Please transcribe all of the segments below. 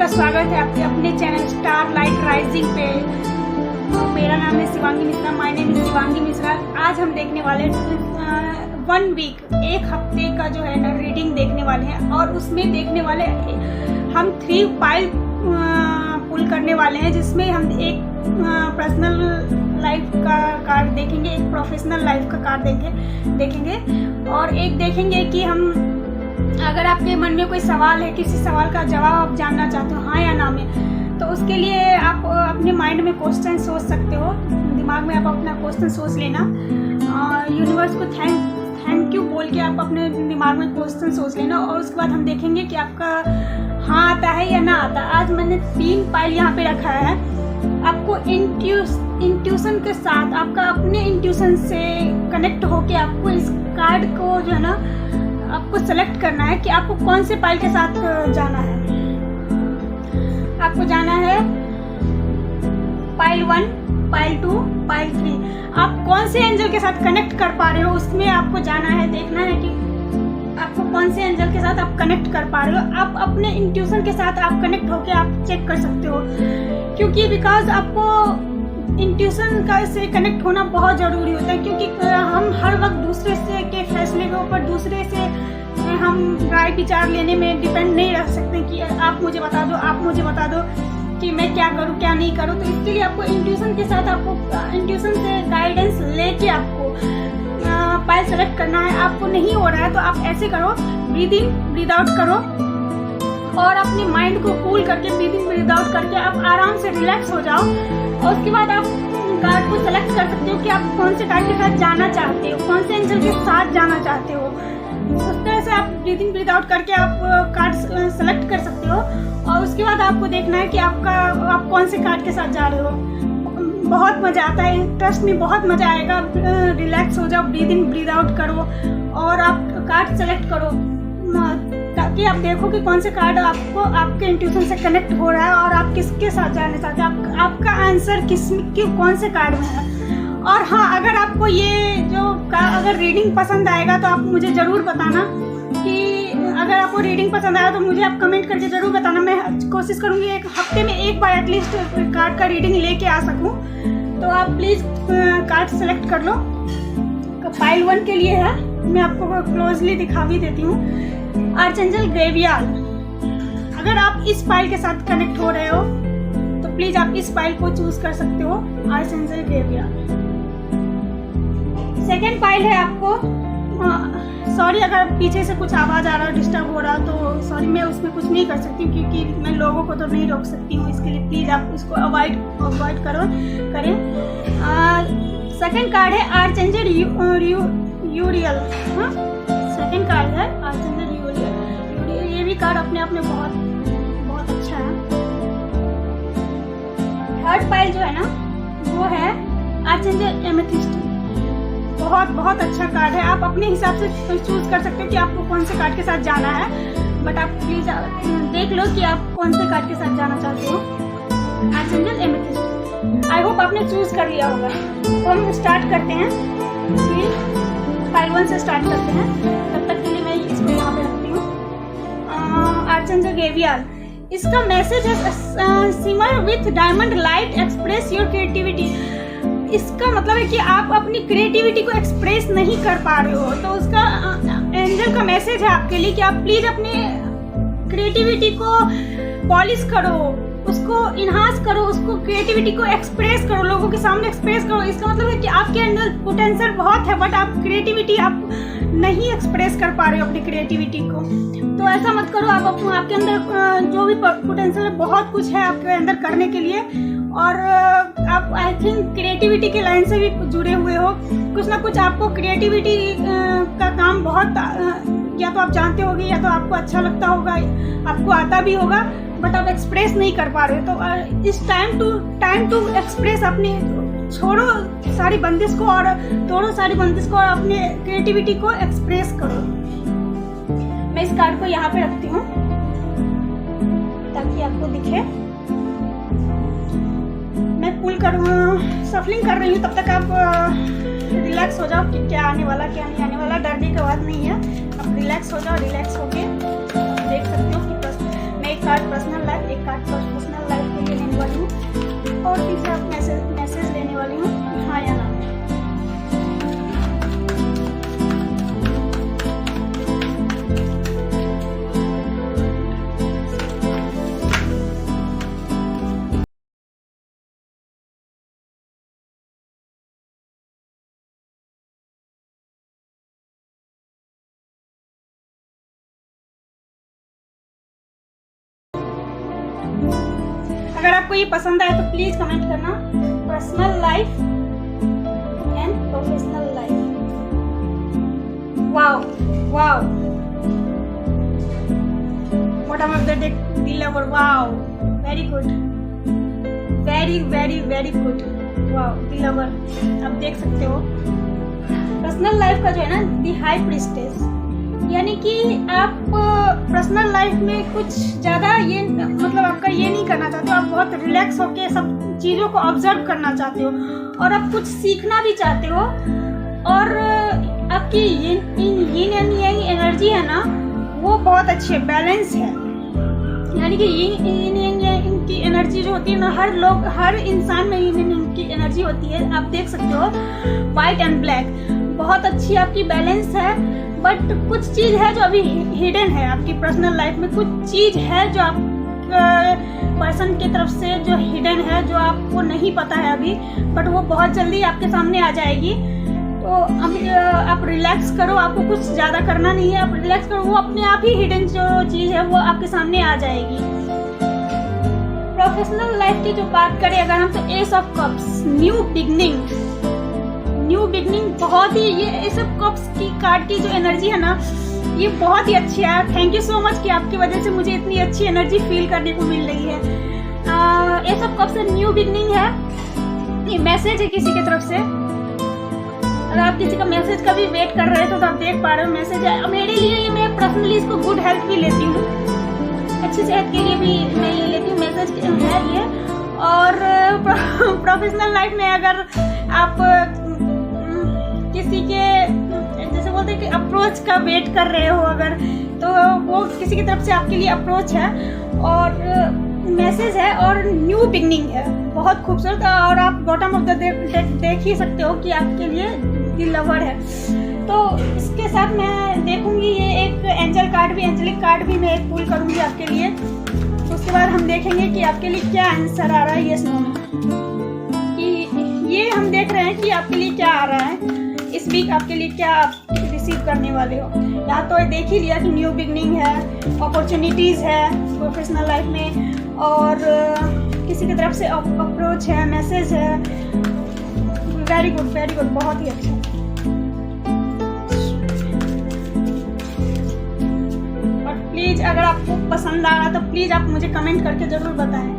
आपका स्वागत है आपके अपने चैनल स्टार लाइट राइजिंग पे। मेरा नाम है Shivangi Mishra, my name is Shivangi Mishra. आज हम देखने वाले 1 वीक, एक हफ्ते का जो है ना रीडिंग देखने वाले हैं, और उसमें देखने वाले हम 3 पाइल पुल करने वाले हैं, जिसमें हम एक पर्सनल लाइफ का कार्ड देखेंगे, एक प्रोफेशनल लाइफ का कार्ड देखेंगे और एक देखेंगे कि हम अगर आपके मन में कोई सवाल है, किसी सवाल का जवाब आप जानना चाहते हो हाँ या ना में, तो उसके लिए आप अपने माइंड में क्वेश्चन सोच सकते हो, दिमाग में आप अपना क्वेश्चन सोच लेना और यूनिवर्स को थैंक यू बोल के आप अपने दिमाग में क्वेश्चन सोच लेना। और उसके बाद हम देखेंगे कि आपका हाँ आता है या ना आता। आज मैंने 3 पाइल यहाँ पे रखा है। आपको इंट्यूशन के साथ, आपका अपने इंट्यूशन से कनेक्ट होके आपको इस कार्ड को जो है ना आपको सेलेक्ट करना है कि आपको कौन से पाइल के साथ जाना है। आपको जाना है पाइल 1, पाइल 2, पाइल 3। आप कौन से एंजल के साथ कनेक्ट कर पा रहे हो उसमें आपको जाना है, देखना है कि आपको कौन से एंजल के साथ आप कनेक्ट कर पा रहे हो। आप अपने इंट्यूशन के साथ आप कनेक्ट होके आप चेक कर सकते हो, क्योंकि बिकॉज आपको इंट्यूशन का से कनेक्ट होना बहुत ज़रूरी होता है, क्योंकि हम हर वक्त दूसरे से के फैसले के ऊपर दूसरे से हम राय विचार लेने में डिपेंड नहीं रह सकते कि आप मुझे बता दो, आप मुझे बता दो कि मैं क्या करूँ क्या नहीं करूँ। तो इसके लिए आपको इंट्यूशन के साथ, आपको इंट्यूशन से गाइडेंस लेके आपको पाइल सेलेक्ट करना है। आपको नहीं हो रहा है तो आप ऐसे करो, ब्रीद इन ब्रीद आउट करो और अपने माइंड को कूल करके ब्रीद इन ब्रीद आउट करके आप आराम से रिलैक्स हो जाओ। और उसके बाद आप कार्ड को सेलेक्ट कर सकते हो कि आप कौन से कार्ड के साथ जाना चाहते हो, कौन से एंजल के साथ जाना चाहते हो। उस तरह से आप ब्रीद इन ब्रीद आउट करके आप कार्ड सेलेक्ट कर सकते हो। और उसके बाद आपको देखना है कि आप कौन से कार्ड के साथ जा रहे हो। बहुत मज़ा आता है, ट्रस्ट में बहुत मज़ा आएगा। रिलैक्स हो जाओ, ब्रीद इन ब्रीद आउट करो और आप कार्ड सेलेक्ट करो, ताकि आप देखो कि कौन से कार्ड आपको आपके इंट्यूशन से कनेक्ट हो रहा है और आप किसके साथ जाना चाहते हैं, आपका आंसर कौन से कार्ड में है। और हाँ, अगर आपको ये जो अगर रीडिंग पसंद आएगा तो आप मुझे ज़रूर बताना कि अगर आपको रीडिंग पसंद आया तो मुझे आप कमेंट करके ज़रूर बताना। मैं कोशिश करूँगी एक हफ्ते में एक बार एटलीस्ट कार्ड का रीडिंग लेके आ सकूँ। तो आप प्लीज़ कार्ड सेलेक्ट कर लो। पाइल 1 के लिए है, मैं आपको क्लोजली दिखा भी देती हूँ। आर्चेंजल ग्रेवियल। अगर आप इस पाइल के साथ कनेक्ट हो रहे हो तो प्लीज आप इस पाइल को चूज कर सकते हो, आर्चेंजल ग्रेवियल। सेकेंड पाइल है आपको, सॉरी अगर पीछे से कुछ आवाज आ रहा है, डिस्टर्ब हो रहा तो सॉरी, मैं उसमें कुछ नहीं कर सकती क्योंकि मैं लोगों को तो नहीं रोक सकती हूँ। इसके लिए प्लीज आप इसको अवॉइड करें। सेकेंड कार्ड है आर्चेंजल यूरियल। सेकेंड कार्ड है आर्चेंजल यूरियल। ये भी कार्ड अपने आप में बहुत अच्छा है। थर्ड पाइल जो है ना वो है आर्चेंजल एमेथिस्ट। बहुत अच्छा कार्ड है। आप अपने हिसाब से चूज कर सकते हो कि आपको कौन से कार्ड के साथ जाना है, बट आप प्लीज देख लो कि आप कौन से कार्ड के साथ जाना चाहते हो। आर्चेंजल एमेथिस्ट। आई होप आपने चूज कर लिया होगा। तो हम स्टार्ट करते हैं, पाइल 1 से स्टार्ट करते हैं। तब तक के लिए मैं इसको यहाँ पे रखती हूँ। आर्चेंजल ग्रेवियल, इसका मैसेज है shimmer with diamond light, express your creativity. इसका मतलब है कि आप अपनी क्रिएटिविटी को एक्सप्रेस नहीं कर पा रहे हो, तो उसका एंजल का मैसेज है आपके लिए कि आप प्लीज अपने क्रिएटिविटी को पॉलिश करो, उसको इन्हांस करो, उसको क्रिएटिविटी को एक्सप्रेस करो, लोगों के सामने एक्सप्रेस करो। इसका मतलब है कि आपके अंदर पोटेंशियल बहुत है, बट आप क्रिएटिविटी आप नहीं एक्सप्रेस कर पा रहे हो अपनी क्रिएटिविटी को। तो ऐसा मत करो। आप आपके अंदर जो भी पोटेंशियल है, बहुत कुछ है आपके अंदर करने के लिए, और आप आई थिंक क्रिएटिविटी के लाइन से भी जुड़े हुए हो। कुछ ना कुछ आपको क्रिएटिविटी का काम बहुत, या तो आप जानते होगे या तो आपको अच्छा लगता होगा, आपको आता भी होगा, बट आप एक्सप्रेस नहीं कर पा रहे हो। तो इस टाइम टू एक्सप्रेस, अपनी छोड़ो सारी बंदिश को और तोड़ो सारी बंदिश को और अपने क्रिएटिविटी को एक्सप्रेस करो। मैं इस कार्ड को यहाँ पे रखती हूँ ताकि आपको दिखे। मैं पुल सफलिंग कर रही हूँ, तब तक आप रिलैक्स हो जाओ कि क्या आने वाला क्या नहीं आने वाला। डरने की बात नहीं है, आप रिलैक्स हो जाओ। रिलैक्स होके देख सकते हो कि मैं एक कार्ड पर्सनल लाइफ, एक कार्ड प्रोफेशनल लाइफ के लिए लेने वाली हूँ और तीसरा मैसेज लेने वाली हूँ हाँ या ना। अगर आपको ये पसंद आए तो प्लीज कमेंट करना। Personal life and professional life. Wow wow, bottom of the deck the lover. Wow, very good, very very very good. Wow, the lover. आप देख सकते हो पर्सनल लाइफ का जो है ना द हाई प्रीस्टेस, यानी कि आप पर्सनल लाइफ में कुछ ज़्यादा ये मतलब आपका ये नहीं करना चाहते हो। आप बहुत रिलैक्स होके सब चीज़ों को ऑब्जर्व करना चाहते हो और आप कुछ सीखना भी चाहते हो। और आपकी यिन एंड यांग एनर्जी है ना वो बहुत अच्छी है, बैलेंस है। यानी कि यिन एंड यांग की एनर्जी जो होती है ना, हर इंसान में यिन एंड यांग की एनर्जी होती है। आप देख सकते हो वाइट एंड ब्लैक, बहुत अच्छी आपकी बैलेंस है। बट कुछ चीज़ है जो अभी हिडन है आपकी पर्सनल लाइफ में, कुछ चीज़ है जो आप पर्सन की तरफ से जो हिडन है, जो आपको नहीं पता है अभी, बट वो बहुत जल्दी आपके सामने आ जाएगी। तो आप रिलैक्स करो, आपको कुछ ज़्यादा करना नहीं है, आप रिलैक्स करो, वो अपने आप ही हिडन जो चीज़ है वो आपके सामने आ जाएगी। प्रोफेशनल लाइफ की जो बात करें अगर हम, तो S of cups, new beginning बहुत ही, ये सब कप्स की कार्ड की जो एनर्जी है ना ये बहुत ही अच्छी है। थैंक यू सो मच कि आपकी वजह से मुझे इतनी अच्छी एनर्जी फील करने को मिल रही है। ये सब कप्स न्यू बिगनिंग है, ये मैसेज है किसी की तरफ से। अगर आप किसी का मैसेज का भी वेट कर रहे हो तो आप देख पा रहे हो मैसेज है। मेरे लिए ये, मैं पर्सनली इसको गुड हेल्थ भी लेती हूँ, अच्छी सेहत के लिए भी मैं ये लेती हूँ, मैसेज है ये। और प्रोफेशनल लाइफ में अगर आप किसी के जैसे बोलते हैं कि अप्रोच का वेट कर रहे हो अगर, तो वो किसी की तरफ से आपके लिए अप्रोच है और मैसेज है और न्यू बिगनिंग है, बहुत खूबसूरत। और आप बॉटम ऑफ द डेक देख ही सकते हो कि आपके लिए द लवर है। तो इसके साथ मैं देखूंगी ये एक एंजल कार्ड भी, एंजलिक कार्ड भी मैं एक पुल करूंगी आपके लिए। तो उसके बाद हम देखेंगे कि आपके लिए क्या आंसर आ रहा है ये नो में, कि ये हम देख रहे हैं कि आपके लिए क्या आ रहा है इस वीक, आपके लिए क्या आप रिसीव करने वाले हो। यहाँ तो देख ही लिया कि न्यू बिगनिंग है, अपॉर्चुनिटीज़ है प्रोफेशनल लाइफ में, और किसी की तरफ से अप्रोच है, मैसेज है। वेरी गुड, वेरी गुड, बहुत ही अच्छा। और प्लीज़ अगर आपको पसंद आ रहा तो प्लीज़ आप मुझे कमेंट करके ज़रूर बताएं।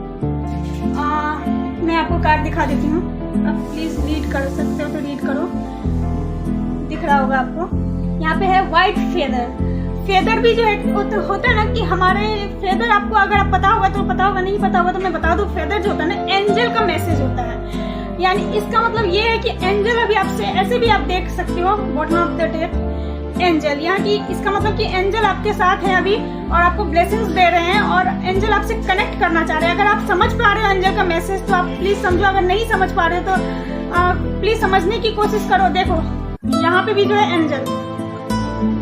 मैं आपको कार्ड दिखा देती हूँ, आप प्लीज़ रीड कर सकते हो तो रीड करो, दिख रहा होगा आपको। यहाँ पे है वाइट फेदर। फेदर भी जो है होता है ना कि हमारे फेदर, आपको अगर आप पता होगा तो पता होगा, नहीं पता होगा तो मैं बता दूँ। फेदर जो होता है ना एंजल का मैसेज होता है, यानी इसका मतलब ये है कि एंजल अभी आपसे, ऐसे भी आप देख सकते हो bottom of the deck angel, यहाँ की इसका मतलब कि एंजल आपके साथ है अभी और आपको ब्लेसिंग्स दे रहे हैं और एंजल आपसे कनेक्ट करना चाह रहे हैं। अगर आप समझ पा रहे हो एंजल का मैसेज तो आप प्लीज समझो, अगर नहीं समझ पा रहे हो तो प्लीज समझने की कोशिश करो। देखो यहाँ पे भी जो है एंजल,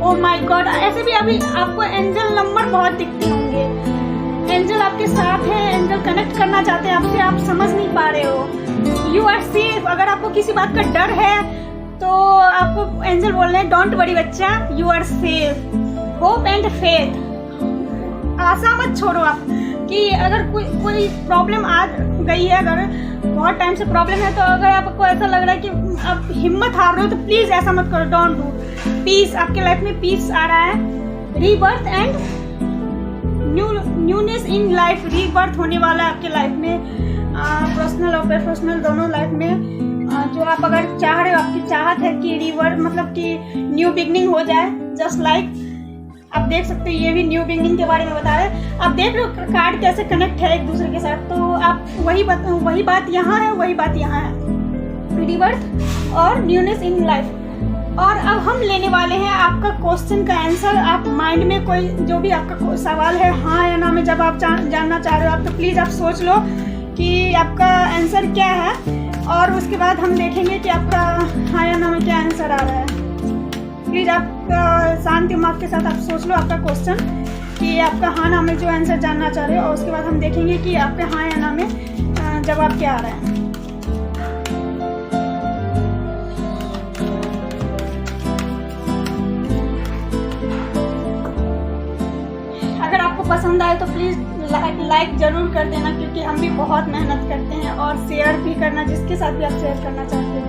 ओह माय गॉड, ऐसे भी अभी आपको एंजल नंबर बहुत दिखते होंगे। एंजल आपके साथ है, एंजल कनेक्ट करना चाहते हैं आपसे, आप समझ नहीं पा रहे हो। You are safe. अगर आपको किसी बात का डर है तो आपको एंजल बोल रहे हैं डोंट वरी बच्चा, you are safe. Hope and faith, आशा मत छोड़ो आप कि अगर कोई प्रॉब्लम आ गई है, अगर बहुत टाइम से प्रॉब्लम है, तो अगर आपको ऐसा लग रहा है कि आप हिम्मत हार रहे हो तो प्लीज ऐसा मत करो, डोंट डू। पीस, आपके लाइफ में पीस आ रहा है, rebirth and newness in life, rebirth होने वाला है आपके लाइफ में, पर्सनल और प्रोफेशनल दोनों लाइफ में। जो आप अगर चाह रहे हो, आपकी चाहत है कि रीबर्थ मतलब कि न्यू बिगनिंग हो जाए, जस्ट लाइक आप देख सकते हो ये भी न्यू बिगनिंग के बारे में बता रहे हैं। आप देख रहे हो कार्ड कैसे कनेक्ट है एक दूसरे के साथ, तो आप वही बात यहाँ है, वही बात यहाँ है, रीबर्थ और न्यूनेस इन लाइफ। और अब हम लेने वाले हैं आपका क्वेश्चन का आंसर। आप माइंड में कोई जो भी आपका सवाल है हाँ या ना में जब आप जानना चाह रहे हो आप, तो प्लीज़ आप सोच लो कि आपका आंसर क्या है, और उसके बाद हम देखेंगे कि आपका हाँ या ना में क्या आंसर आ रहा है। प्लीज़ आप शांत दिमाग के साथ आप सोच लो आपका क्वेश्चन कि आपका हाँ ना में जो आंसर जानना चाह रहे हो, और उसके बाद हम देखेंगे कि आपके हाँ या ना में जवाब क्या आ रहा है। अगर आपको पसंद आए तो प्लीज़ लाइक ज़रूर कर देना, क्योंकि हम भी बहुत मेहनत करते हैं, और शेयर भी करना जिसके साथ भी आप शेयर करना चाहते हो।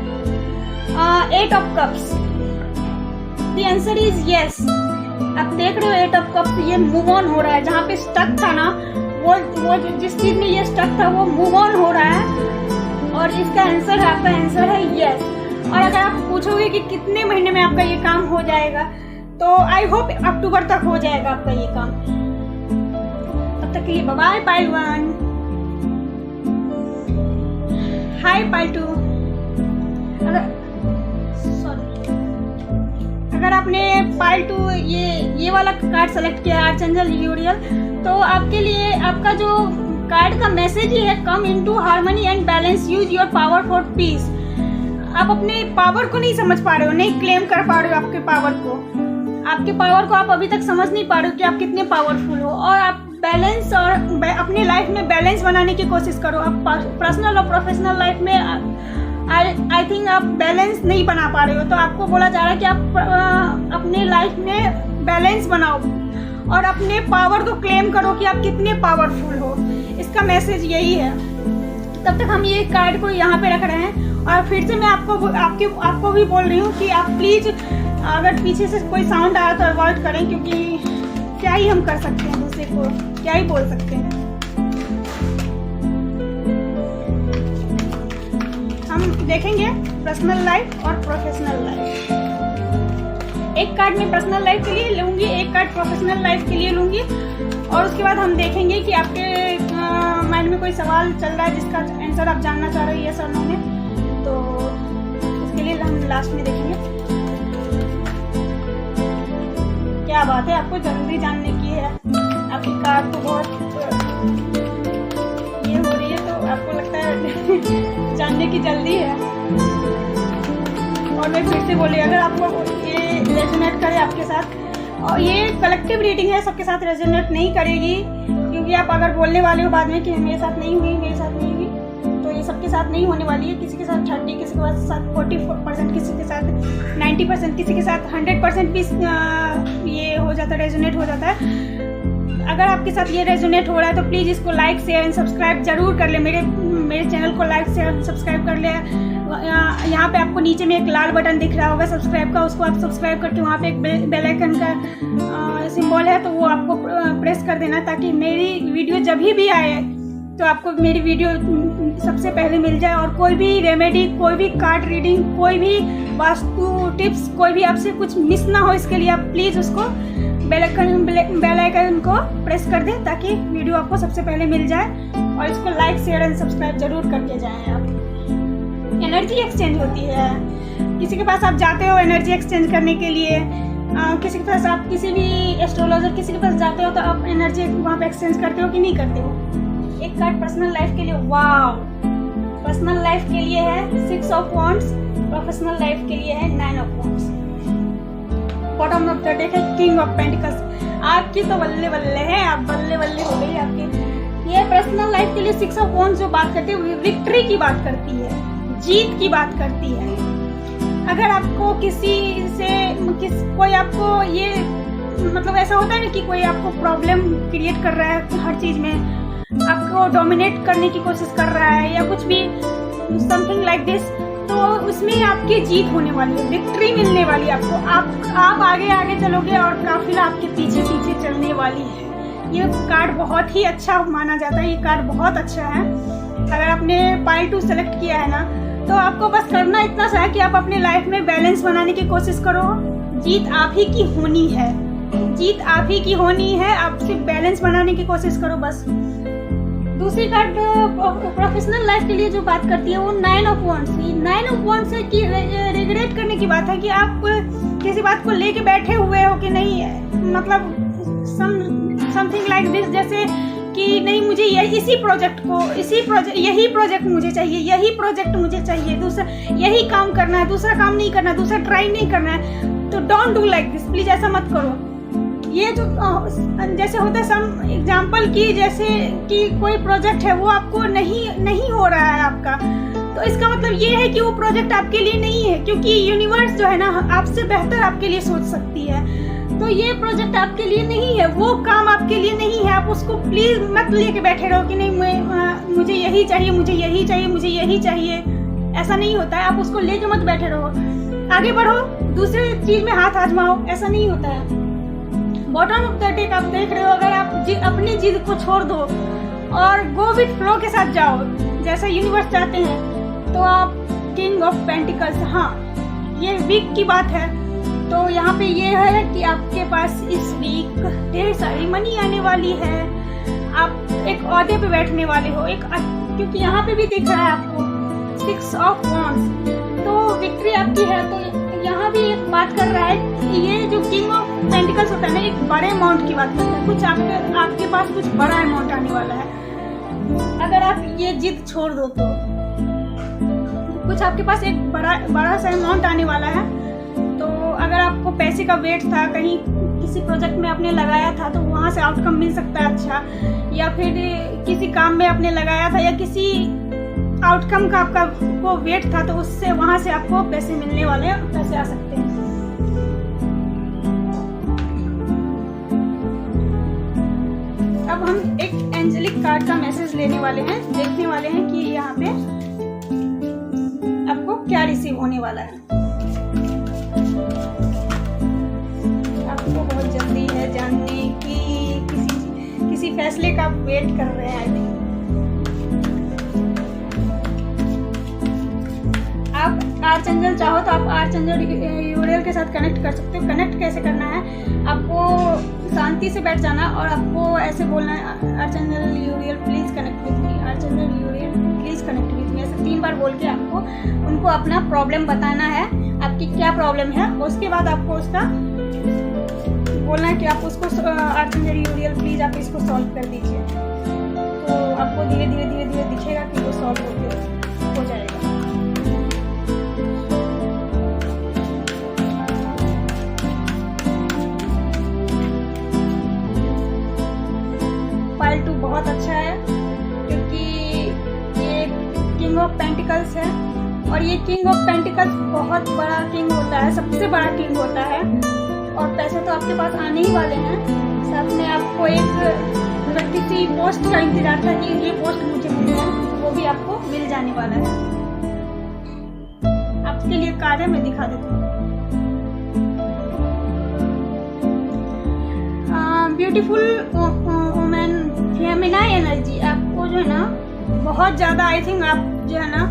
8 of cups, the answer is yes. आप देख रहे हो 8 ऑफ कप्स, ये मूव ऑन हो रहा है। जहाँ पे स्टक था ना, वो जिस चीज़ में ये स्टक था वो मूव ऑन हो रहा है, और इसका आंसर है, आपका आंसर है यस। और अगर आप पूछोगे कि कितने महीने में आपका ये काम हो जाएगा, तो आई होप अक्टूबर तक हो जाएगा आपका ये काम। तब तक के लिए बाय बाय पाइल 1। हाय पाइल 2। अगर आपने पाइल 2 ये वाला कार्ड सेलेक्ट किया है आर्चेंजल यूरियल, तो आपके लिए आपका जो कार्ड का मैसेज ही है, come into harmony and balance, use your power for piece. आप अपने पावर को नहीं समझ पा रहे हो, नहीं क्लेम कर पा रहे हो आपके पावर को आप अभी तक समझ नहीं पा रहे हो कि आप कितने पावरफुल हो। और आप बैलेंस और अपने लाइफ में बैलेंस बनाने की कोशिश करो। आप पर्सनल और प्रोफेशनल लाइफ में आई थिंक आप बैलेंस नहीं बना पा रहे हो, तो आपको बोला जा रहा है कि आप अपने लाइफ में बैलेंस बनाओ और अपने पावर को क्लेम करो कि आप कितने पावरफुल हो। इसका मैसेज यही है। तब तक हम ये कार्ड को यहाँ पे रख रहे हैं, और फिर से मैं आपको भी बोल रही हूँ कि आप प्लीज़ अगर पीछे से कोई साउंड आया तो अवॉइड करें, क्योंकि क्या ही हम कर सकते हैं, दूसरे को क्या ही बोल सकते हैं। हम देखेंगे पर्सनल लाइफ और प्रोफेशनल लाइफ। एक कार्ड मैं पर्सनल लाइफ के लिए लूँगी, एक कार्ड प्रोफेशनल लाइफ के लिए लूँगी, और उसके बाद हम देखेंगे कि आपके माइंड में कोई सवाल चल रहा है जिसका आंसर आप जानना चाह रहे हो यस और नो में, तो उसके लिए हम लास्ट में देखेंगे। क्या बात है, आपको जल्दी जानने की है, आपकी कार्ड तो बहुत ये हो रही है, तो आपको लगता है जानने की जल्दी है। और मैं फिर से बोली, अगर आपको ये रेजोनेट करे आपके साथ, और ये कलेक्टिव रीडिंग है, सबके साथ रेजोनेट नहीं करेगी, क्योंकि आप अगर बोलने वाले हो बाद में कि मेरे साथ नहीं हुई, तो ये सबके साथ नहीं होने वाली है। किसी के साथ 30, किसी के साथ 40%, किसी के साथ 90%, किसी के साथ 100% भी ये हो जाता है, रेजोनेट हो जाता है। अगर आपके साथ ये रेजोनेट हो रहा है तो प्लीज़ इसको लाइक शेयर एंड सब्सक्राइब जरूर कर ले। मेरे चैनल को लाइक शेयर सब्सक्राइब कर ले। यहाँ पे आपको नीचे में एक लाल बटन दिख रहा होगा सब्सक्राइब का, उसको आप सब्सक्राइब करके वहाँ पे एक बेल आइकन का सिंबल है, तो वो आपको प्रेस कर देना, ताकि मेरी वीडियो जब भी आए तो आपको मेरी वीडियो सबसे पहले मिल जाए। और कोई भी रेमेडी, कोई भी कार्ड रीडिंग, कोई भी वास्तु टिप्स, कोई भी आपसे कुछ मिस ना हो, इसके लिए आप प्लीज़ उसको बेल आइकन को प्रेस कर दें, ताकि वीडियो आपको सबसे पहले मिल जाए। और इसको लाइक शेयर एंड सब्सक्राइब जरूर करके जाएं। आप एनर्जी एक्सचेंज होती है, किसी के पास आप जाते हो एनर्जी एक्सचेंज करने के लिए, किसी के पास आप किसी भी एस्ट्रोलॉजर किसी के पास जाते हो तो आप एनर्जी वहाँ पे एक्सचेंज करते हो कि नहीं करते हो। एक कार्ड पर्सनल लाइफ के लिए, वाव, पर्सनल लाइफ के लिए है 6 ऑफ वॉन्ड्स, प्रोफेशनल लाइफ के लिए है 9 of wands. Bottom of the deck है किंग ऑफ पेंटिकल्स। आपकी तो बल्ले बल्ले है, आप बल्ले बल्ले हो गई आपकी। ये पर्सनल लाइफ के लिए 6 ऑफ वॉन्ड्स जो बात करती है विक्ट्री की बात करती है, जीत की बात करती है। अगर आपको कोई आपको ये मतलब ऐसा होता है ना कि कोई आपको प्रॉब्लम क्रिएट कर रहा है हर चीज़ में, आपको डोमिनेट करने की कोशिश कर रहा है या कुछ भी समथिंग लाइक दिस, तो उसमें आपकी जीत होने वाली है, विक्ट्री मिलने वाली है आपको। आप आगे आगे चलोगे और काफिला आपके पीछे पीछे चलने वाली है। ये कार्ड बहुत ही अच्छा माना जाता है, ये कार्ड बहुत अच्छा है। अगर आपने पाइल 2 सेलेक्ट किया है ना, तो आपको बस करना इतना सा है कि आप अपने लाइफ में बैलेंस बनाने की कोशिश करो। जीत आप ही की होनी है, जीत आप ही की होनी है। आप सिर्फ बैलेंस बनाने की कोशिश करो बस। दूसरी कार्ड प्रोफेशनल लाइफ के लिए जो बात करती है वो 9 ऑफ वॉन्ड्स। 9 ऑफ वॉन्ड्स से कि रिग्रेट करने की बात है कि आप किसी बात को लेके बैठे हुए हो कि नहीं, मतलब समथिंग लाइक दिस, जैसे कि नहीं मुझे यही प्रोजेक्ट मुझे चाहिए, यही प्रोजेक्ट मुझे चाहिए, दूसरा यही काम करना है, दूसरा काम नहीं करना है, दूसरा ट्राई नहीं करना है। तो don't do like this, please ऐसा मत करो। ये जो जैसे होता है सम एग्जाम्पल की, जैसे कि कोई प्रोजेक्ट है वो आपको नहीं हो रहा है आपका, तो इसका मतलब ये है कि वो प्रोजेक्ट आपके लिए नहीं है, क्योंकि यूनिवर्स जो है ना आपसे बेहतर आपके लिए सोच सकती है। तो ये प्रोजेक्ट आपके लिए नहीं है, वो काम आपके लिए नहीं है। आप उसको प्लीज मत लेके बैठे रहो कि नहीं मुझे यही चाहिए, मुझे यही चाहिए, मुझे यही चाहिए। ऐसा नहीं होता है, आप उसको लेके मत बैठे रहो, आगे बढ़ो, दूसरे चीज में हाथ आजमाओ, ऐसा नहीं होता है। बॉटम ऑफ द डेक आप देख रहे हो, अगर आप अपनी जिद को छोड़ दो और गो विथ फ्लो के साथ जाओ जैसा यूनिवर्स चाहते हैं, तो आप किंग ऑफ पेंटिकल्स, हाँ ये वीक की बात है। तो यहाँ पे ये है कि आपके पास इस वीक ढेर सारी मनी आने वाली है, आप एक ओहदे पे बैठने वाले हो, क्योंकि यहाँ पे भी दिख रहा है आपको 6 ऑफ वॉन्ड्स, तो विक्ट्री आपकी है। तो यहाँ भी एक बात कर रहा है कि ये जो किंग ऑफ पेंटिकल्स होता है ना, एक बड़े अमाउंट की बात करता है, कुछ आपके पास कुछ बड़ा अमाउंट आने वाला है। अगर आप ये जिद छोड़ दो तो कुछ आपके पास एक बड़ा सा अमाउंट आने वाला है। तो अगर आपको पैसे का वेट था, कहीं किसी प्रोजेक्ट में आपने लगाया था, तो वहाँ से आउटकम मिल सकता है अच्छा, या फिर किसी काम में आपने लगाया था या किसी आउटकम का आपका वो वेट था, तो उससे वहाँ से आपको पैसे मिलने वाले हैं, पैसे आ सकते हैं। अब हम एक एंजेलिक कार्ड का मैसेज लेने वाले हैं, देखने वाले हैं कि यहाँ पे आपको क्या रिसीव होने वाला है। आपको बहुत जल्दी है जानने की, किसी फैसले का वेट कर रहे हैं आई थिंक। आप आर्चएंजल चाहो तो आप आर्चएंजल यूरियल के साथ कनेक्ट कर सकते हो। कनेक्ट कैसे करना है, आपको शांति से बैठ जाना और आपको ऐसे बोलना है, archangel Uriel please connect with me, archangel Uriel please connect with me, ऐसे 3 बार बोल के आपको उनको अपना प्रॉब्लम बताना है, आपकी क्या प्रॉब्लम है। उसके बाद आपको उसका बोलना है कि आप उसको आर्चएंजल यूरियल प्लीज आप इसको सॉल्व कर दीजिए। तो आपको धीरे धीरे दिखेगा कि वो सॉल्व हो जाएगा। फाइल 2 बहुत अच्छा है, क्योंकि ये किंग ऑफ पेंटिकल्स है, और ये किंग ऑफ पेंटिकल्स बहुत बड़ा किंग होता है, सबसे बड़ा किंग होता है, और पैसे तो आपके पास आने ही वाले हैं। साथ में आपको अगर किसी पोस्ट का इंतजार था कि ये पोस्ट मुझे मिल जाए, वो भी आपको मिल जाने वाला है। आपके लिए कार्ड है, मैं दिखा देती हूँ। ब्यूटीफुल वुमेन, फेमिनाइन एनर्जी, आपको जो है ना बहुत ज़्यादा, आई थिंक आप जो है ना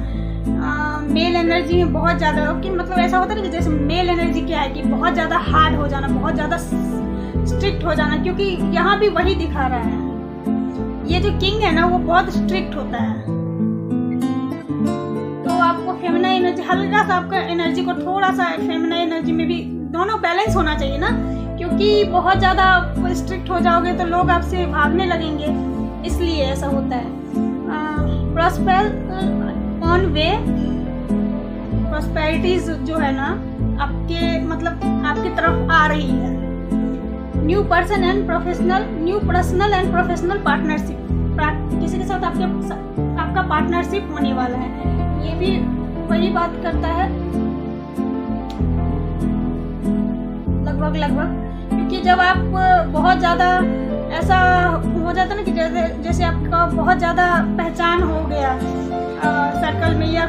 मेल एनर्जी में बहुत ज़्यादा हो, कि मतलब ऐसा होता है ना कि जैसे मेल एनर्जी क्या है कि बहुत ज़्यादा हार्ड हो जाना, बहुत ज़्यादा स्ट्रिक्ट हो जाना, क्योंकि यहाँ भी वही दिखा रहा है। ये जो किंग है ना वो बहुत स्ट्रिक्ट होता है। तो आपको फेमिनाइन एनर्जी, हल्का सा आपका एनर्जी को थोड़ा सा फेमिनाइन एनर्जी में भी दोनों बैलेंस होना चाहिए ना, क्योंकि बहुत ज़्यादा स्ट्रिक्ट हो जाओगे तो लोग आपसे भागने लगेंगे, इसलिए ऐसा होता है। प्रॉस्पर ऑन वे, प्रॉस्पेरिटीज जो है ना आपकी तरफ आ रही है। New personal and professional partnership, किसी के साथ आपका पार्टनरशिप होने वाला है। ये भी वही बात करता है लगभग, क्योंकि जब आप बहुत ज़्यादा ऐसा हो जाता है ना कि जैसे आपका बहुत ज़्यादा पहचान हो गया सर्कल में, या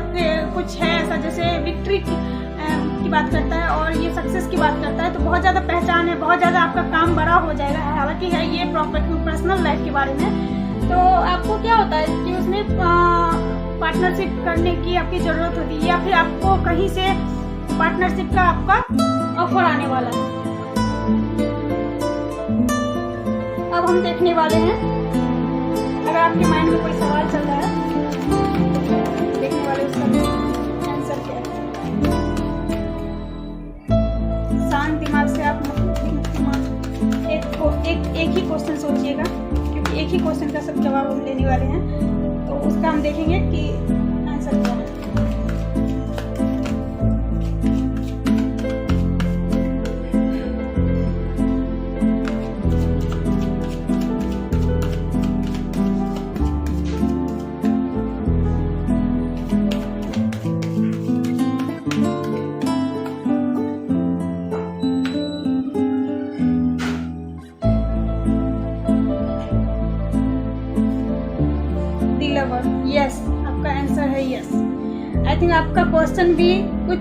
कुछ है ऐसा, जैसे विक्ट्री की बात करता है और ये सक्सेस की बात करता है, तो बहुत ज़्यादा पहचान है, बहुत ज़्यादा आपका काम बड़ा हो जाएगा। हालांकि है ये पर्सनल लाइफ के बारे में, तो आपको क्या होता है कि उसमें पार्टनरशिप करने की आपकी ज़रूरत होती है, या फिर आपको कहीं से पार्टनरशिप का आपका ऑफर आने वाला है। अब हम देखने वाले हैं, अगर आपके माइंड में कोई सवाल चल रहा है तो देखने वाले उसका आंसर क्या है। शांत दिमाग से आप एक ही क्वेश्चन सोचिएगा, क्योंकि एक ही क्वेश्चन का सब जवाब हम लेने वाले हैं, तो उसका हम देखेंगे कि आंसर क्या है। यस, आपका आंसर है यस। आई थिंक आपका क्वेश्चन भी कुछ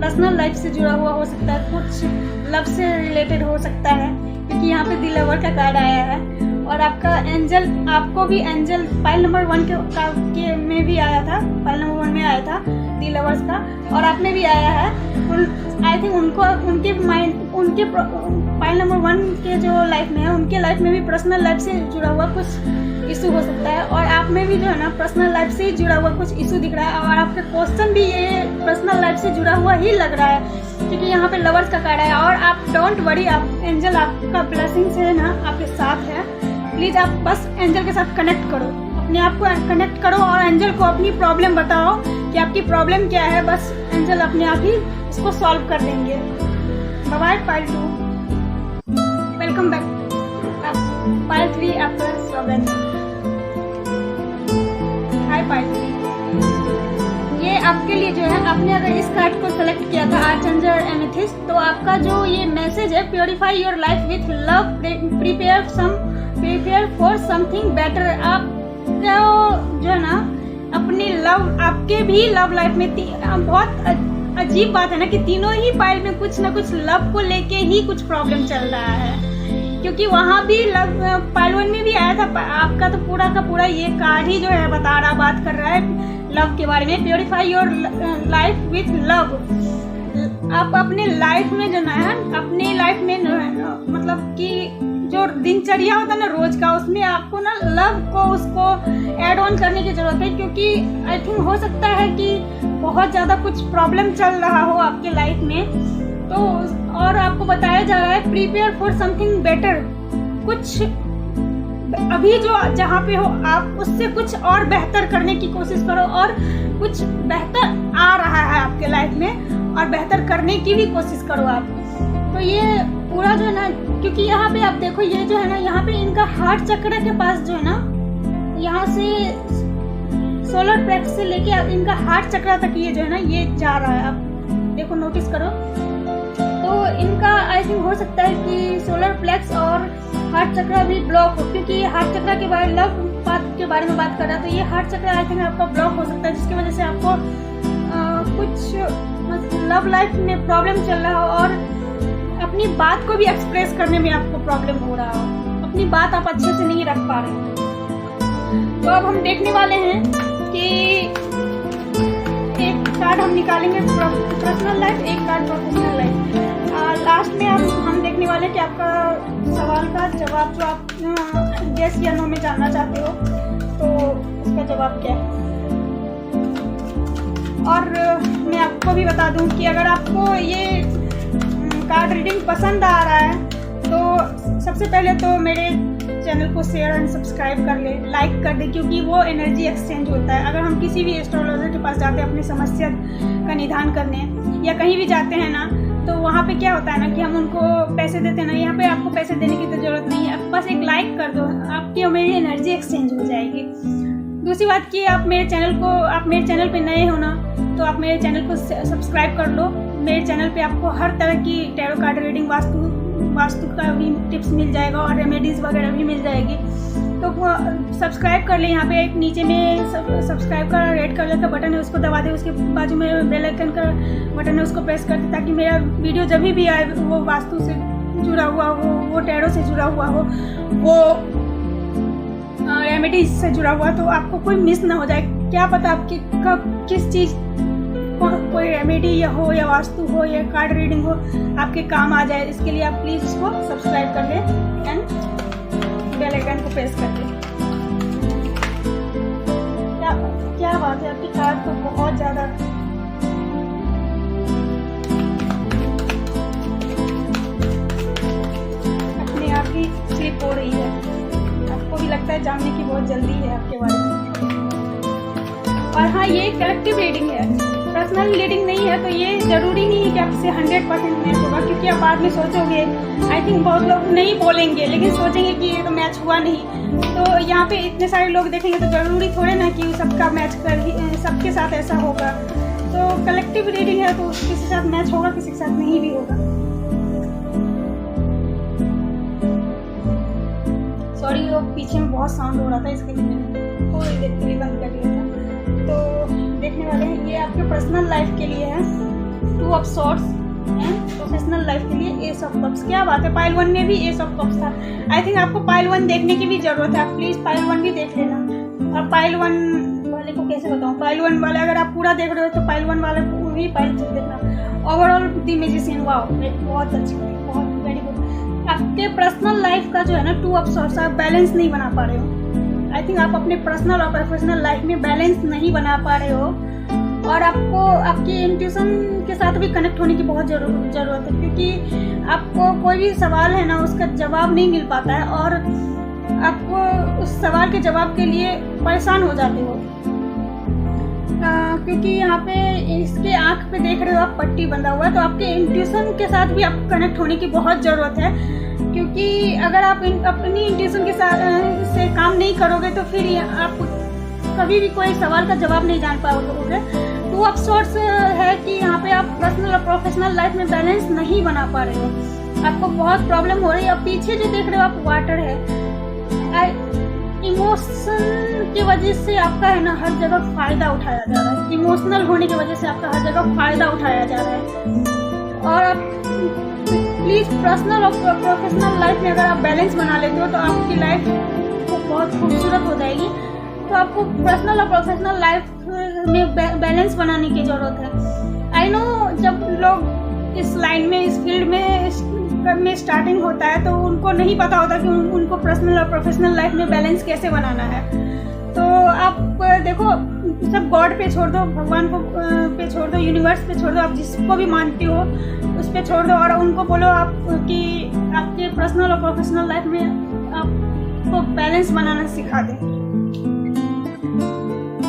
पर्सनल लाइफ से जुड़ा हुआ हो सकता है, कुछ लव से रिलेटेड हो सकता है, क्योंकि यहाँ पे द लवर का कार्ड आया है। और आपका एंजल, आपको भी एंजल पाइल नंबर 1 के में भी आया था, पाइल नंबर 1 में आया था द लवर्स का, और आप में भी आया है। आई थिंक उनके माइंड, उनके पाइल नंबर 1 के जो लाइफ में है, उनके लाइफ में भी पर्सनल लाइफ से जुड़ा हुआ कुछ इशू हो सकता है, और आप में भी जो है ना पर्सनल लाइफ से ही जुड़ा हुआ कुछ इशू दिख रहा है, और आपका क्वेश्चन भी ये पर्सनल लाइफ से जुड़ा हुआ ही लग रहा है, क्योंकि यहाँ पे लवर्स का कार्ड है। और आप डोंट वरी, आप एंजल आपका ब्लेसिंग से है ना आपके साथ है। प्लीज़ आप बस एंजल के साथ कनेक्ट करो, अपने आप को कनेक्ट करो और एंजल को अपनी प्रॉब्लम बताओ कि आपकी प्रॉब्लम क्या है। बस एंजल अपने आप ही इसको सॉल्व कर देंगे। Bye bye pile 2, welcome back. Pile 3 आपका स्वागत है। हाय पाइल 3, ये आपके लिए जो है, आपने अगर इस कार्ड को सेलेक्ट किया था आर्चेंजल एमेथिस्ट, तो आपका जो ये मैसेज है, purify your life with love, prepare for something better. आप जो है ना अपनी लव, आपके भी लव लाइफ में बहुत अजीब बात है ना कि तीनों ही पाइल में कुछ ना कुछ लव को लेके ही कुछ प्रॉब्लम चल रहा है, क्योंकि वहाँ भी लव पाइल 1 में भी आया था। आपका तो पूरा का पूरा ये कार्ड ही जो है बता रहा, बात कर रहा है लव के बारे में। Purify your life with love. आप अपने लाइफ में जो है, अपनी लाइफ में जो है मतलब कि जो दिनचर्या होता है ना रोज का, उसमें आपको ना लव को उसको ऐड ऑन करने की जरूरत है, क्योंकि आई थिंक हो सकता है कि बहुत ज़्यादा कुछ प्रॉब्लम चल रहा हो आपके लाइफ में। तो और आपको बताया जा रहा है प्रिपेयर फॉर समथिंग बेटर, कुछ अभी जो जहाँ पे हो आप उससे कुछ और बेहतर करने की कोशिश करो, और कुछ बेहतर आ रहा है आपके लाइफ में और बेहतर करने की भी कोशिश करो आप। तो ये पूरा जो है ना, क्योंकि यहाँ पे आप देखो ये जो है ना, यहाँ पे इनका हार्ट चक्र के पास जो है ना, यहाँ से सोलर प्लेक्स से लेके इनका हार्ट चक्र तक ये जो है ना ये जा रहा है। आप देखो, नोटिस करो। तो इनका आई थिंक हो सकता है कि सोलर प्लेक्स और हार्ट चक्र भी ब्लॉक हो, क्योंकि हार्ट चक्र के बारे लव बात के बारे में बात कर रहा है, तो ये हार्ट चक्र आई थिंक आपका ब्लॉक हो सकता है, जिसकी वजह से आपको कुछ लव लाइफ में प्रॉब्लम चल रहा हो, और अपनी बात को भी एक्सप्रेस करने में आपको प्रॉब्लम हो रहा हो, अपनी बात आप अच्छे से नहीं रख पा रहे। तो अब हम देखने वाले हैं कि एक कार्ड हम निकालेंगे पर्सनल लाइफ, एक कार्ड प्रोफेशनल लाइफ। लास्ट में हम देखने वाले कि आपका सवाल का जवाब जो आप यस या नो में जानना चाहते हो, तो उसका जवाब क्या है। और मैं आपको भी बता दूं कि अगर आपको ये कार्ड रीडिंग पसंद आ रहा है तो सबसे पहले तो मेरे चैनल को शेयर एंड सब्सक्राइब कर ले, लाइक कर दे, क्योंकि वो एनर्जी एक्सचेंज होता है। अगर हम किसी भी एस्ट्रोलॉजर के पास जाते हैं अपनी समस्या का निदान करने, या कहीं भी जाते हैं ना, तो वहाँ पे क्या होता है ना कि हम उनको पैसे देते हैं ना। यहाँ पे आपको पैसे देने की तो ज़रूरत नहीं है, बस एक लाइक कर दो, आपकी और मेरी एनर्जी एक्सचेंज हो जाएगी। दूसरी बात कि आप मेरे चैनल पे नए हो ना, तो आप मेरे चैनल को सब्सक्राइब कर लो। मेरे चैनल पे आपको हर तरह की टैरो कार्ड रीडिंग, वास्तु का भी टिप्स मिल जाएगा, और रेमेडीज़ वगैरह भी मिल जाएगी। तो सब्सक्राइब कर ले। यहाँ पे एक नीचे में सब्सक्राइब का रेड कलर का बटन है, उसको दबा दे। उसके बाजू में बेल आइकन का बटन है, उसको प्रेस कर दे, ताकि मेरा वीडियो जब भी आए वो वास्तु से जुड़ा हुआ हो, वो टैरो से जुड़ा हुआ हो, वो रेमेडीज से जुड़ा हुआ, तो आपको कोई मिस ना हो जाए। क्या पता आपकी कब किस चीज़, कोई रेमेडी या हो, या वास्तु हो, या कार्ड रीडिंग हो, आपके काम आ जाए। इसके लिए आप प्लीज़ इसको सब्सक्राइब कर लें एंड बेल आइकन को प्रेस कर दें। ज़्यादा। अपने आप ही स्लिप हो रही है, आपको भी लगता है जानने की बहुत जल्दी है आपके बारे में। और हाँ, ये कलेक्टिव रीडिंग है, पर्सनल रीडिंग नहीं है, तो ये ज़रूरी नहीं है कि आपसे 100% मैच होगा, क्योंकि आप बाद में सोचोगे, आई थिंक बहुत लोग नहीं बोलेंगे लेकिन सोचेंगे कि ये तो मैच हुआ नहीं। तो यहाँ पे इतने सारे लोग देखेंगे तो ज़रूरी थोड़े ना कि सबका मैच कर ही सबके साथ ऐसा होगा। तो कलेक्टिव रीडिंग है तो किसी के साथ मैच होगा, किसी के साथ नहीं भी होगा। सॉरी, वो पीछे में बहुत साउंड हो रहा था, इसके लिए थोड़ी देर के लिए बंद कर दिया था। तो देखने वाले हैं, ये आपके पर्सनल लाइफ के लिए है 2 of swords and professional life के लिए एस ऑफ कप्स। क्या बात है, पाइल 1 में भी एस ऑफ कप्स था। आई थिंक आपको पाइल 1 देखने की भी जरूरत है, आप प्लीज़ पाइल 1 भी देख लेना। और पाइल 1 वाले को कैसे बताऊँ, पाइल 1 वाले अगर आप पूरा देख रहे हो तो पाइल 1 वाले को भी पाइल देखना। ओवरऑल द मैजिशियन, वाओ, बहुत अच्छी, बहुत वेरी गुड। आपके पर्सनल लाइफ का जो है ना 2 ऑफ सॉर्ड्स, आप बैलेंस नहीं बना पा रहे हो। आई थिंक आप अपने पर्सनल और प्रोफेशनल लाइफ में बैलेंस नहीं बना पा रहे हो, और आपको आपकी इंट्यूशन के साथ भी कनेक्ट होने की बहुत ज़रूरत है, क्योंकि आपको कोई भी सवाल है ना उसका जवाब नहीं मिल पाता है, और आपको उस सवाल के जवाब के लिए परेशान हो जाते हो, क्योंकि यहाँ पे इसके आँख पे देख रहे हो आप पट्टी बंधा हुआ है। तो आपके इंट्यूशन के साथ भी आपको कनेक्ट होने की बहुत ज़रूरत है, क्योंकि अगर आप अपनी इंट्यूशन के साथ से काम नहीं करोगे तो फिर आप कभी भी कोई सवाल का जवाब नहीं जान पाओगे। 2 ऑफ सॉर्ड्स है कि यहाँ पे आप पर्सनल और प्रोफेशनल लाइफ में बैलेंस नहीं बना पा रहे हो, आपको बहुत प्रॉब्लम हो रही है। और पीछे जो देख रहे हो आप वाटर है, इमोशन की वजह से आपका है ना हर जगह फ़ायदा उठाया जा रहा है, इमोशनल होने की वजह से आपका हर जगह फ़ायदा उठाया जा रहा है। और आप प्लीज़ पर्सनल और प्रोफेशनल लाइफ में अगर आप बैलेंस बना लेते हो तो आपकी लाइफ बहुत खूबसूरत हो जाएगी। तो आपको पर्सनल और प्रोफेशनल लाइफ में बैलेंस बनाने की ज़रूरत है। आई नो, जब लोग इस लाइन में, इस फील्ड में स्टार्टिंग होता है तो उनको नहीं पता होता कि उनको पर्सनल और प्रोफेशनल लाइफ में बैलेंस कैसे बनाना है। तो आप देखो, सब गॉड पे छोड़ दो, भगवान को पे छोड़ दो, यूनिवर्स पे छोड़ दो, आप जिसको भी मानते हो उस पे छोड़ दो, और उनको बोलो आप कि आपके पर्सनल और प्रोफेशनल लाइफ में आपको बैलेंस बनाना सिखा दें।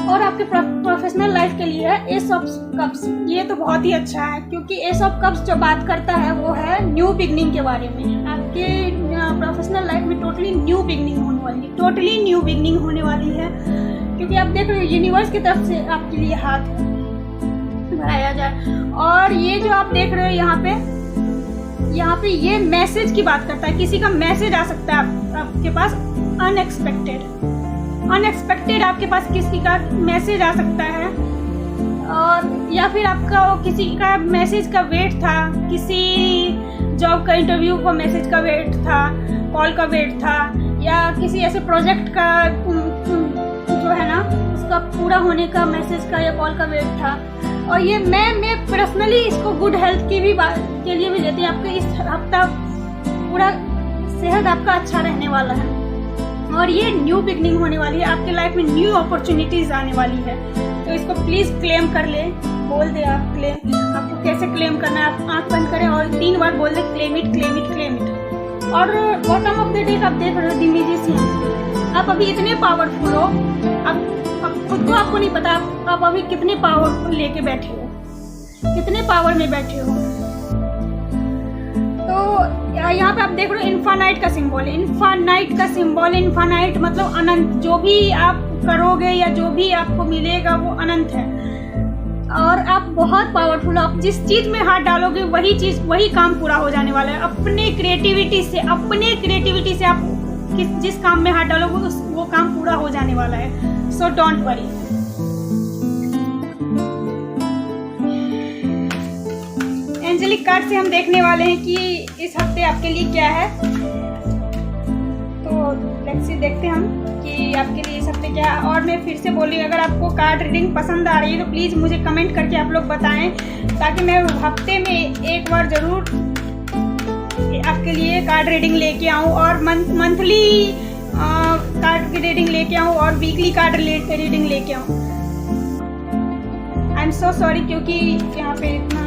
और आपके प्रोफेशनल लाइफ के लिए है एस ऑफ कप्स। ये तो बहुत ही अच्छा है, क्योंकि एस ऑफ कप्स जो बात करता है वो है न्यू बिगनिंग के बारे में। आपके प्रोफेशनल लाइफ में टोटली न्यू बिगनिंग होने वाली है, टोटली न्यू बिगनिंग होने वाली है, क्योंकि आप देख रहे हो यूनिवर्स की तरफ से आपके लिए हाथ बढ़ाया जाए। और ये जो आप देख रहे हो यहाँ पे ये मैसेज की बात करता है, किसी का मैसेज आ सकता है आपके पास अनएक्सपेक्टेड आपके पास किसी का मैसेज आ सकता है, और या फिर आपका किसी का मैसेज का वेट था, किसी जॉब का इंटरव्यू का मैसेज का वेट था, कॉल का वेट था, या किसी ऐसे प्रोजेक्ट का जो है ना उसका पूरा होने का मैसेज का या कॉल का वेट था। और ये मैं पर्सनली इसको गुड हेल्थ की भी बात के लिए भी देती हूँ। आपके इस हफ्ता पूरा सेहत आपका अच्छा रहने वाला है, और ये न्यू बिगनिंग होने वाली है, आपके लाइफ में न्यू अपॉर्चुनिटीज आने वाली है। तो इसको प्लीज क्लेम कर ले, बोल दे आप क्लेम। आपको कैसे क्लेम करना है, आप आंख बंद करें और 3 बार बोल they claim it claim it claim it. और बॉटम ऑफ द डे आप देख रहे हो द मैजिशियन, आप अभी इतने पावरफुल हो, आप खुद को आपको नहीं पता आप अभी कितने पावर लेके बैठे हो, कितने पावर में बैठे हो। तो यहाँ पे आप देख रहे हो इन्फानाइट का सिंबल है, इन्फानाइट का सिंबल, इन्फानाइट मतलब अनंत। जो भी आप करोगे या जो भी आपको मिलेगा वो अनंत है, और आप बहुत पावरफुल हो। आप जिस चीज़ में हाथ डालोगे वही काम पूरा हो जाने वाला है। अपने क्रिएटिविटी से आप जिस काम में हाथ डालोगे वो काम पूरा हो जाने वाला है। So don't worry. Angelic card से हम देखने वाले हैं कि इस हफ्ते आपके लिए क्या है। तो लेट्स सी, देखते हैं हम कि आपके लिए इस हफ्ते क्या है। और मैं फिर से बोल रही हूँ, अगर आपको कार्ड रीडिंग पसंद आ रही है तो प्लीज़ मुझे कमेंट करके आप लोग बताएं, ताकि मैं हफ्ते में एक बार ज़रूर आपके लिए कार्ड रीडिंग लेके आऊँ, और मंथली कार्ड की रीडिंग लेके आऊँ, और वीकली कार्ड रीडिंग लेके आऊँ। आई एम सो सॉरी, क्योंकि यहाँ पे इतना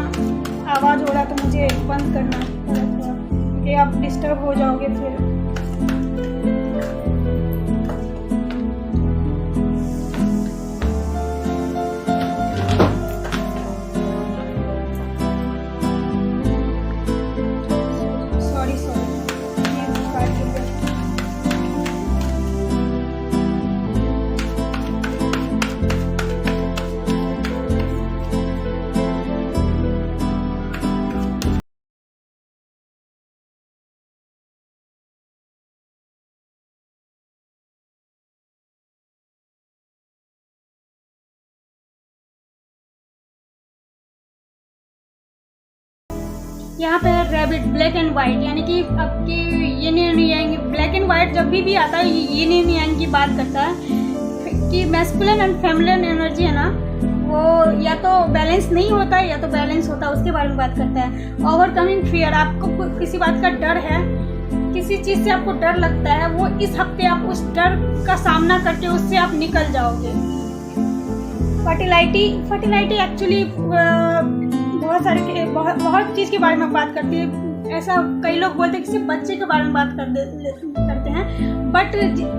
आवाज़ हो रहा तो मुझे बंद करना पड़ा थोड़ा, क्योंकि आप डिस्टर्ब हो जाओगे फिर। यहाँ पे रैबिट ब्लैक एंड वाइट, यानी कि आपकी yin and yang, black and white जब भी आता है यिन एंड यांग की बात करता है कि मैस्कुलिन एंड फेमिनिन एनर्जी है ना, वो या तो बैलेंस नहीं होता है या तो बैलेंस होता है, उसके बारे में बात करता है। ओवरकमिंग फियर, आपको किसी बात का डर है, किसी चीज़ से आपको डर लगता है, वो इस हफ्ते आप उस डर का सामना करके उससे आप निकल जाओगे। फर्टिलिटी एक्चुअली बहुत चीज़ के बारे में बात करती है। ऐसा कई लोग बोलते हैं कि सिर्फ बच्चे के बारे में बात करते हैं, बट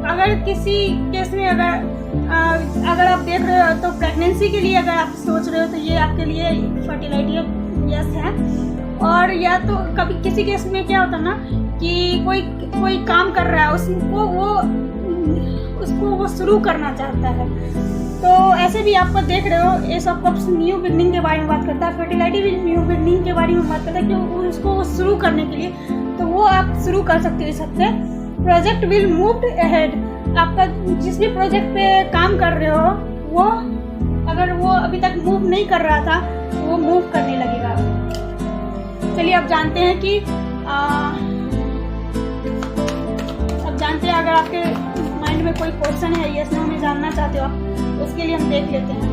अगर किसी केस में अगर आप देख रहे हो तो प्रेगनेंसी के लिए अगर आप सोच रहे हो तो ये आपके लिए फर्टिलिटी यस है। और या तो कभी किसी केस में क्या होता है ना कि कोई काम कर रहा है, उसको वो शुरू करना चाहता है, तो ऐसे भी आपको देख रहे हो S of cups new beginning के बारे में बात करता है, फर्टिलिटी भी न्यू बिगनिंग के बारे में बात करता है कि उसको शुरू करने के लिए, तो वो आप शुरू कर सकते हो इस हफ्ते। प्रोजेक्ट विल मूव अहेड, आपका जिस भी प्रोजेक्ट पे काम कर रहे हो वो अगर वो अभी तक मूव नहीं कर रहा था वो मूव करने लगेगा। चलिए अब जानते हैं कि अगर आपके माइंड में कोई क्वेश्चन है, यस नो में जानना चाहते हो आप, उसके लिए हम देख लेते हैं।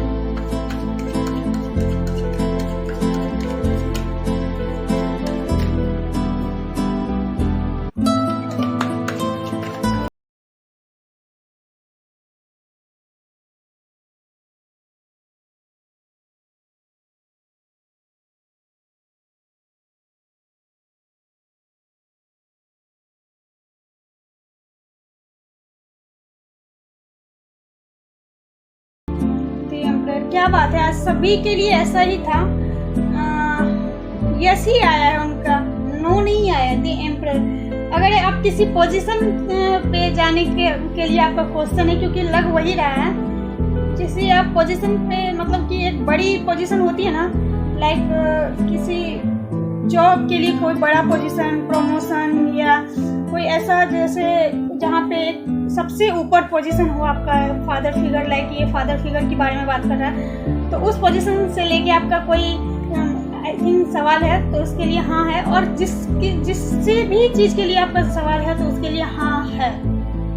क्या बात है, आज सभी के लिए ऐसा ही था। यस ही आया है उनका, नो नहीं आया द एम्परर। अगर आप किसी पोजीशन पे जाने के लिए आपका क्वेश्चन है, क्योंकि लग वही रहा है जैसे आप पोजीशन पे, मतलब कि एक बड़ी पोजीशन होती है ना, लाइक किसी जॉब के लिए कोई बड़ा पोजीशन, प्रमोशन या कोई ऐसा जैसे जहाँ पे सबसे ऊपर पोजीशन हो आपका फादर फिगर, लाइक ये फादर फिगर के बारे में बात कर रहा है, तो उस पोजीशन से लेके आपका कोई आई थिंक सवाल है तो उसके लिए हाँ है, और जिससे भी चीज़ के लिए आपका सवाल है तो उसके लिए हाँ है।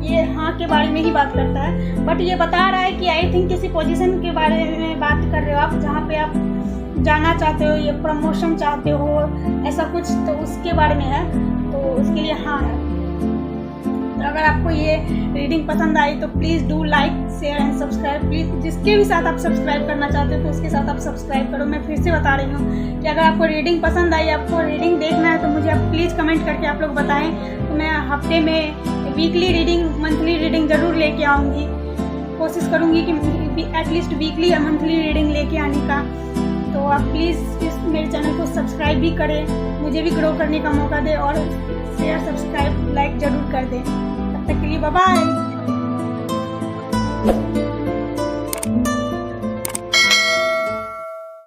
ये हाँ के बारे में ही बात करता है, बट ये बता रहा है कि आई थिंक किसी पोजीशन के बारे में बात कर रहे हो आप, जहाँ पे आप जाना चाहते हो या प्रमोशन चाहते हो, ऐसा कुछ, तो उसके बारे में है, तो उसके लिए हाँ है। तो अगर आपको ये रीडिंग पसंद आई तो please do like share and subscribe. Please जिसके भी साथ आप सब्सक्राइब करना चाहते हो तो उसके साथ आप सब्सक्राइब करो। मैं फिर से बता रही हूँ कि अगर आपको रीडिंग पसंद आई, आपको रीडिंग देखना है, तो मुझे आप प्लीज़ कमेंट करके आप लोग बताएं, तो मैं हफ्ते में वीकली रीडिंग, मंथली रीडिंग ज़रूर लेके आऊँगी। कोशिश करूँगी कि एटलीस्ट वीकली या मंथली रीडिंग लेके आने का। तो आप प्लीज़ मेरे चैनल को सब्सक्राइब भी करें, मुझे भी ग्रो करने का मौका दें, और शेयर, सब्सक्राइब, लाइक ज़रूर कर दें। तब तक के लिए बाय बाय।